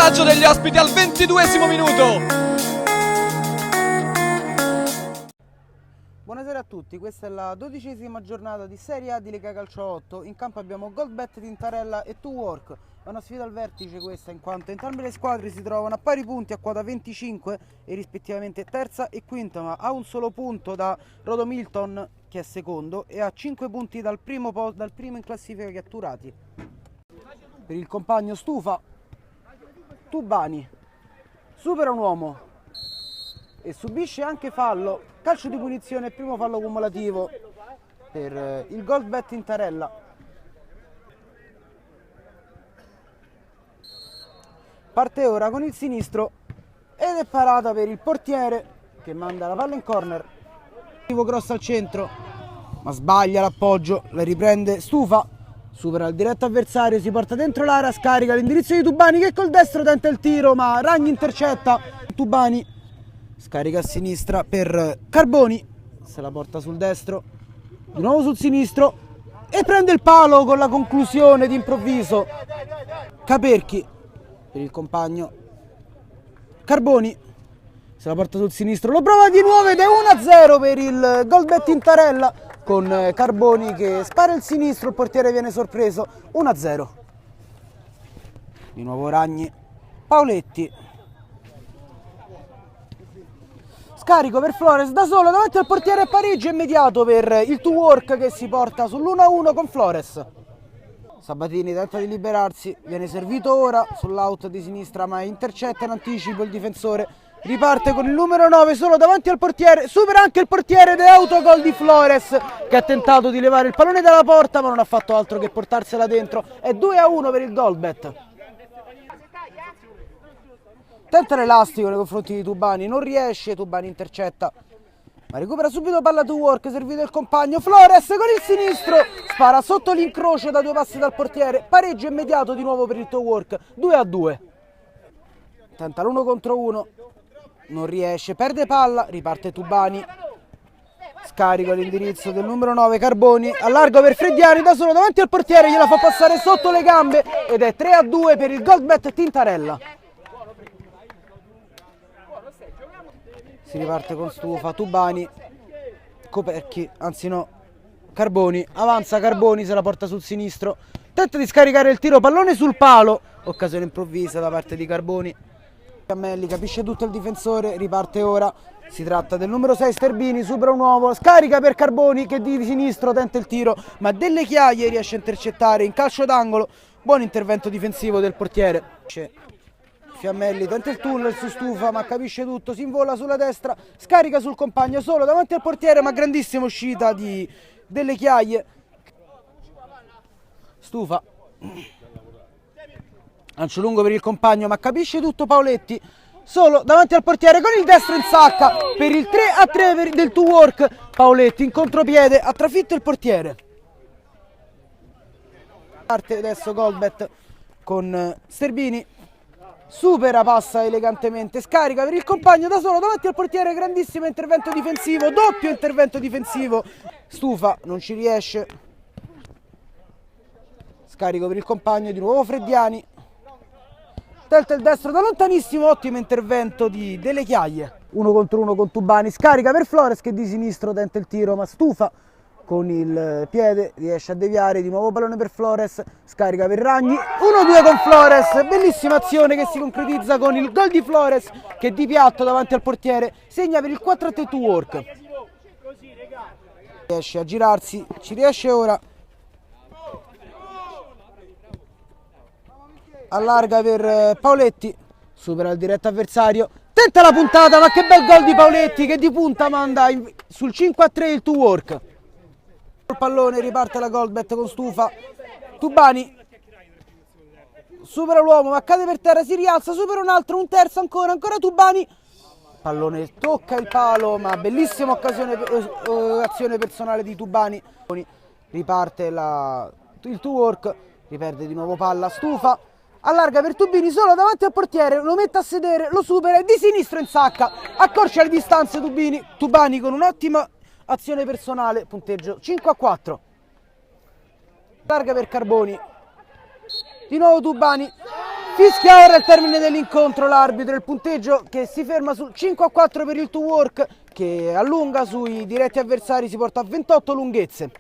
vantaggio degli ospiti al 22esimo minuto. Buonasera a tutti, questa è la 12esima giornata di Serie A di Lega Calcio 8. In campo abbiamo Goldbet Tintarella e Two Work. È una sfida al vertice questa, in quanto entrambe le squadre si trovano a pari punti a quota 25 e rispettivamente terza e quinta, ma a un solo punto da Rodo Milton, che è secondo, e a 5 punti dal primo in classifica catturati. Per il compagno Stufa, Tubani supera un uomo e subisce anche fallo. Calcio di punizione, primo fallo cumulativo per il Goldbet Tintarella. Parte ora con il sinistro ed è parata per il portiere che manda la palla in corner. Cross al centro, ma sbaglia l'appoggio, la riprende Stufa, supera il diretto avversario, si porta dentro l'area, scarica l'indirizzo di Tubani che col destro tenta il tiro, ma Ragni intercetta. Tubani scarica a sinistra per Carboni, se la porta sul destro, di nuovo sul sinistro e prende il palo con la conclusione d'improvviso. Caperchi per il compagno Carboni, se la porta sul sinistro, lo prova di nuovo ed è 1-0 per il Goldbet Tintarella, con Carboni che spara il sinistro, il portiere viene sorpreso. 1-0. Di nuovo Ragni, Paoletti, scarico per Flores da solo davanti al portiere, pareggio immediato per il Two Work che si porta sull'1-1 con Flores. Sabatini tenta di liberarsi, viene servito ora sull'out di sinistra ma intercetta in anticipo il difensore. Riparte con il numero 9 solo davanti al portiere, supera anche il portiere ed è autogol di Flores che ha tentato di levare il pallone dalla porta ma non ha fatto altro che portarsela dentro. È 2-1 per il Goldbet. Tenta l'elastico nei confronti di Tubani, non riesce, Tubani intercetta, ma recupera subito palla Two Work, servito il compagno Flores con il sinistro, spara sotto l'incrocio da 2 passi dal portiere, pareggio immediato di nuovo per il Two Work, 2-2. Tenta l'1 contro 1, non riesce, perde palla, riparte Tubani, scarica l'indirizzo del numero 9 Carboni, allargo per Freddiani da solo davanti al portiere, gliela fa passare sotto le gambe ed è 3-2 per il Goldbet Tintarella. Si riparte con Stufa, Tubani, Coperchi, anzi no, Carboni, avanza Carboni, se la porta sul sinistro, tenta di scaricare il tiro, pallone sul palo, occasione improvvisa da parte di Carboni. Cammelli capisce tutto il difensore, riparte ora, si tratta del numero 6 Sterbini, supera un uomo, scarica per Carboni che di sinistro tenta il tiro, ma Delle Chiaie riesce a intercettare in calcio d'angolo, buon intervento difensivo del portiere. Fiammelli tenta il tunnel su Stufa ma capisce tutto, si invola sulla destra, scarica sul compagno solo davanti al portiere ma grandissima uscita di Delle Chiaie. Stufa, lancio lungo per il compagno ma capisce tutto Paoletti, solo davanti al portiere con il destro in sacca per il 3-3 del Two Work. Paoletti in contropiede ha trafitto il portiere. Parte adesso Goldbet con Sterbini, supera, passa elegantemente, scarica per il compagno da solo davanti al portiere, grandissimo intervento difensivo, doppio intervento difensivo. Stufa non ci riesce, scarico per il compagno, di nuovo Freddiani, tenta il destro da lontanissimo, ottimo intervento di Delle Chiaie. 1 contro 1 con Tubani, scarica per Flores che di sinistro tenta il tiro ma Stufa con il piede riesce a deviare, di nuovo pallone per Flores, scarica per Ragni, 1-2 con Flores, bellissima azione che si concretizza con il gol di Flores che di piatto davanti al portiere segna per il 4-3 Two Work. Riesce a girarsi, ci riesce ora, allarga per Paoletti, supera il diretto avversario, tenta la puntata ma che bel gol di Paoletti che di punta manda sul 5-3 il Two Work. Il pallone, riparte la Goldbet con Stufa, Tubani supera l'uomo ma cade per terra, si rialza, supera un altro, un terzo ancora Tubani, pallone tocca il palo ma bellissima azione personale di Tubani. Riparte il Two Work, riperde di nuovo palla Stufa, allarga per Tubini solo davanti al portiere, lo mette a sedere, lo supera e di sinistro in sacca, accorcia le distanze Tubani con un'ottima azione personale, punteggio 5-4. Larga per Carboni, di nuovo Tubani, Fischia ora il termine dell'incontro l'arbitro, il punteggio che si ferma sul 5-4 per il 2 work, che allunga sui diretti avversari, si porta a 28 lunghezze.